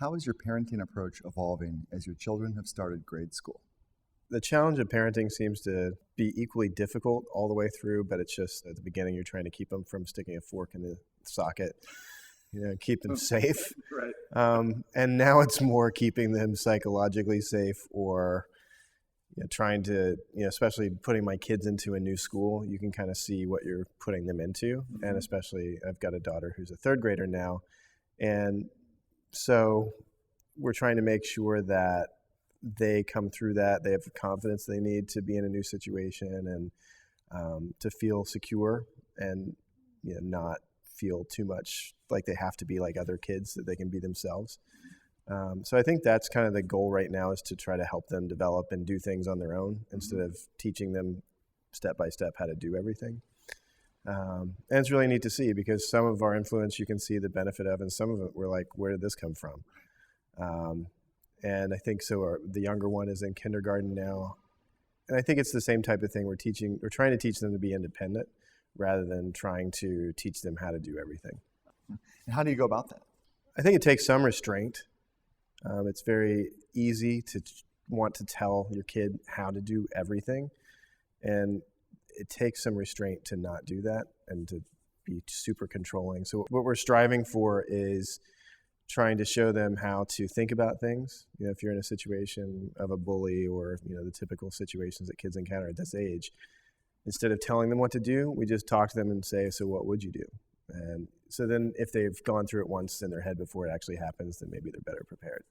How is your parenting approach evolving as your children have started grade school? The challenge of parenting seems to be equally difficult all the way through, but it's just at the beginning you're trying to keep them from sticking a fork in the socket, keep them safe. Right. And now it's more keeping them psychologically safe or trying to, especially putting my kids into a new school, you can kind of see what you're putting them into. Mm-hmm. And especially I've got a daughter who's a third grader now. And so we're trying to make sure that they come through that. They have the confidence they need to be in a new situation and to feel secure and not feel too much like they have to be like other kids, that they can be themselves. So I think that's kind of the goal right now, is to try to help them develop and do things on their own instead of teaching them step by step how to do everything. And it's really neat to see, because some of our influence you can see the benefit of, and some of it we're like, where did this come from? And I think so. The younger one is in kindergarten now, and I think it's the same type of thing. We're trying to teach them to be independent rather than trying to teach them how to do everything. And how do you go about that? I think it takes some restraint. It's very easy to want to tell your kid how to do everything, and it takes some restraint to not do that and to be super controlling. So what we're striving for is trying to show them how to think about things. If you're in a situation of a bully or the typical situations that kids encounter at this age, instead of telling them what to do, we just talk to them and say, so what would you do? And so then if they've gone through it once in their head before it actually happens, then maybe they're better prepared.